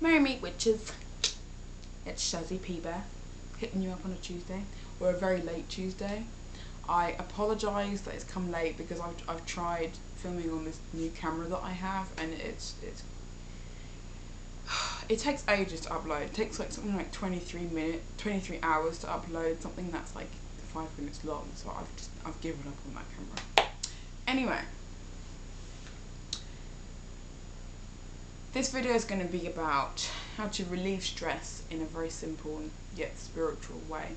Merry Meet Witches. It's Shazzypbear hitting you up on a Tuesday, or a very late Tuesday. I apologise that it's come late because I've tried filming on this new camera that I have, and it takes ages to upload. It takes like something like 23 hours to upload something that's like 5 minutes long. So I've given up on that camera. Anyway, this video is going to be about how to relieve stress in a very simple yet spiritual way.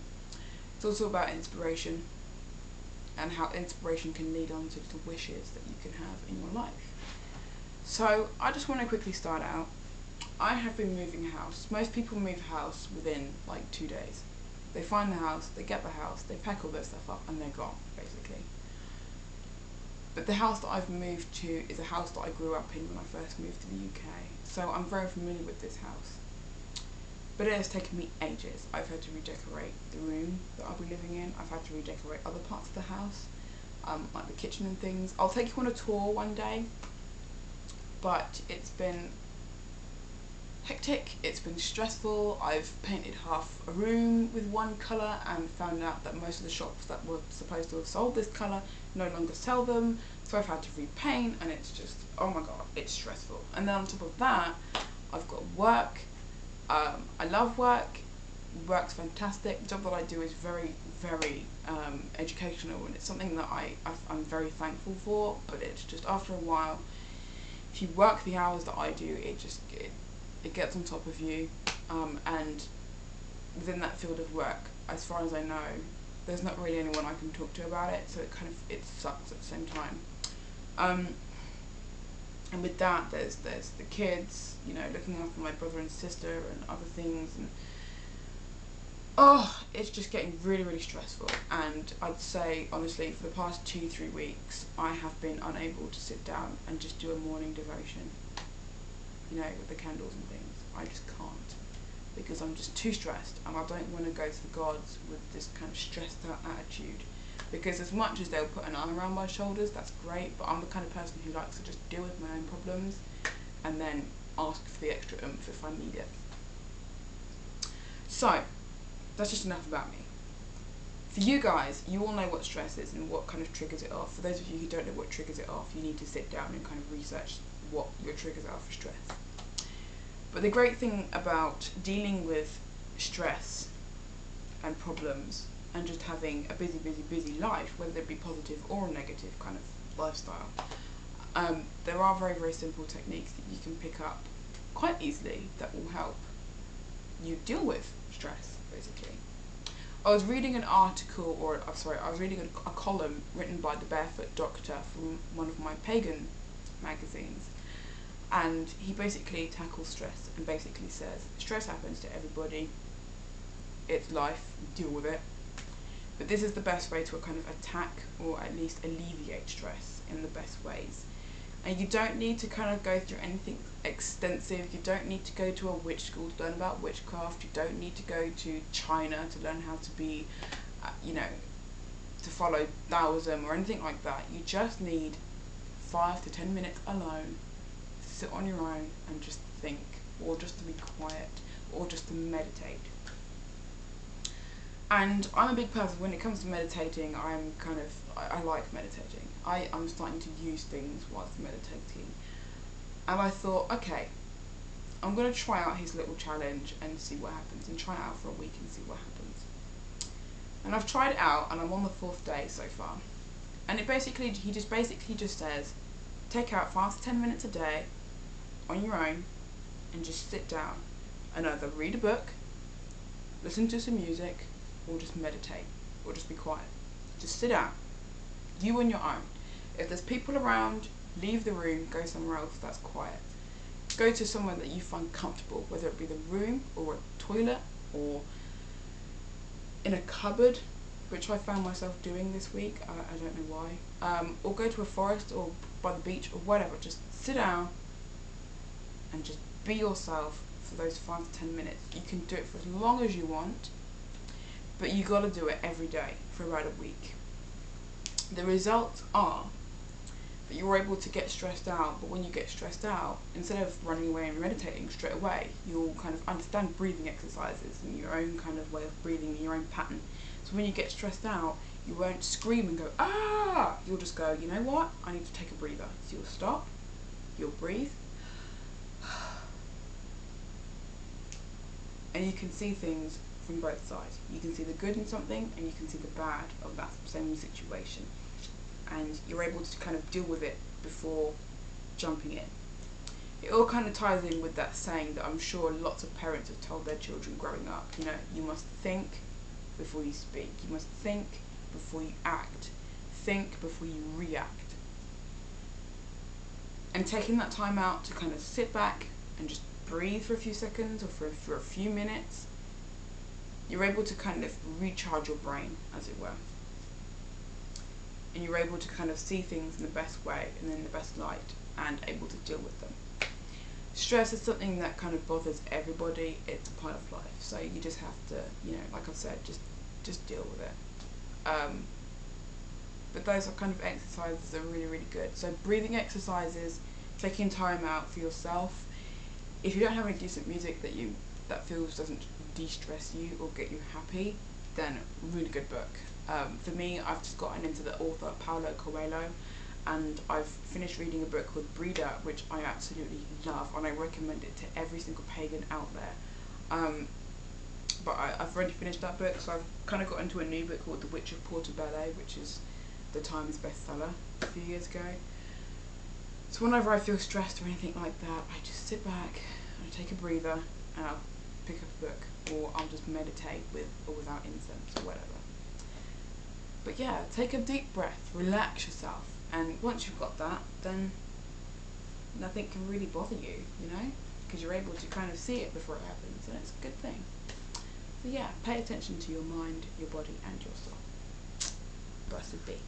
It's also about inspiration and how inspiration can lead on to little wishes that you can have in your life. So I just want to quickly start out. I have been moving house. Most people move house within like 2 days. They find the house, they get the house, they pack all their stuff up and they're gone, basically. But the house that I've moved to is a house that I grew up in when I first moved to the UK. So I'm very familiar with this house. But it has taken me ages. I've had to redecorate the room that I'll be living in. I've had to redecorate other parts of the house, like the kitchen and things. I'll take you on a tour one day, but it's been hectic, it's been stressful. I've painted half a room with one colour and found out that most of the shops that were supposed to have sold this colour no longer sell them, so I've had to repaint, and it's just, oh my god, it's stressful. And then on top of that, I've got work. I love work. Work's fantastic. The job that I do is very, very educational, and it's something that I'm very thankful for, but it's just after a while, if you work the hours that I do, it gets on top of you, and within that field of work, as far as I know, there's not really anyone I can talk to about it, so it sucks at the same time. And with that, there's the kids, you know, looking after my brother and sister and other things, and oh, it's just getting really, really stressful. And I'd say, honestly, for the past 2-3 weeks, I have been unable to sit down and just do a morning devotion, you know, with the candles and things. I just can't, because I'm just too stressed, and I don't want to go to the gods with this kind of stressed out attitude, because as much as they'll put an arm around my shoulders, that's great, but I'm the kind of person who likes to just deal with my own problems and then ask for the extra oomph if I need it. So that's just enough about me. For you guys, you all know what stress is and what kind of triggers it off. For those of you who don't know what triggers it off, you need to sit down and kind of research what your triggers are for stress. But the great thing about dealing with stress and problems and just having a busy life, whether it be positive or a negative kind of lifestyle, there are very, very simple techniques that you can pick up quite easily that will help you deal with stress, basically. I was reading an article, or I was reading a column written by the Barefoot Doctor from one of my pagan magazines, and he basically tackles stress and basically says stress happens to everybody, it's life, deal with it, but this is the best way to kind of attack or at least alleviate stress in the best ways. And you don't need to kind of go through anything extensive. You don't need to go to a witch school to learn about witchcraft. You don't need to go to China to learn how to be, you know, to follow Taoism or anything like that. You just need 5 to 10 minutes alone to sit on your own and just think, or just to be quiet, or just to meditate. And I'm a big person when it comes to meditating. I like meditating. I'm starting to use things whilst meditating. And I thought, okay, I'm going to try out his little challenge and see what happens, and try it out for a week and see what happens. And I've tried it out, and I'm on the 4th day so far. And he just says, take out 5 to 10 minutes a day on your own and just sit down and either read a book, listen to some music, or just meditate, or just be quiet. Just sit down, you on your own. If there's people around, leave the room, go somewhere else that's quiet. Go to somewhere that you find comfortable, whether it be the room, or a toilet, or in a cupboard, which I found myself doing this week, I don't know why. Or go to a forest, or by the beach, or whatever. Just sit down and just be yourself for those 5 to 10 minutes. You can do it for as long as you want, but you got to do it every day for about a week. The results are But you're able to get stressed out, but when you get stressed out, instead of running away and meditating straight away, you'll kind of understand breathing exercises and your own kind of way of breathing, your own pattern. So when you get stressed out, you won't scream and go, ah! You'll just go, you know what? I need to take a breather. So you'll stop, you'll breathe, and you can see things from both sides. You can see the good in something and you can see the bad of that same situation. And you're able to kind of deal with it before jumping in. It all kind of ties in with that saying that I'm sure lots of parents have told their children growing up, you know, you must think before you speak, you must think before you act, think before you react. And taking that time out to kind of sit back and just breathe for a few seconds or for a few minutes, you're able to kind of recharge your brain, as it were. And you're able to kind of see things in the best way and in the best light and able to deal with them. Stress is something that kind of bothers everybody. It's a part of life. So you just have to, you know, like I've said, just deal with it. But those are kind of exercises are really, really good. So breathing exercises, taking time out for yourself. If you don't have any decent music that doesn't de-stress you or get you happy, then really good book. For me, I've just gotten into the author Paulo Coelho, and I've finished reading a book called Breeder, which I absolutely love, and I recommend it to every single pagan out there. But I've already finished that book, so I've kind of got into a new book called The Witchesforwellness, which is the Times bestseller a few years ago. So whenever I feel stressed or anything like that, I just sit back, I take a breather, and I'll pick up a book, or I'll just meditate with or without incense or whatever. But yeah, take a deep breath, relax yourself, and once you've got that, then nothing can really bother you, you know, because you're able to kind of see it before it happens, and it's a good thing. So yeah, pay attention to your mind, your body, and your soul. Blessed be.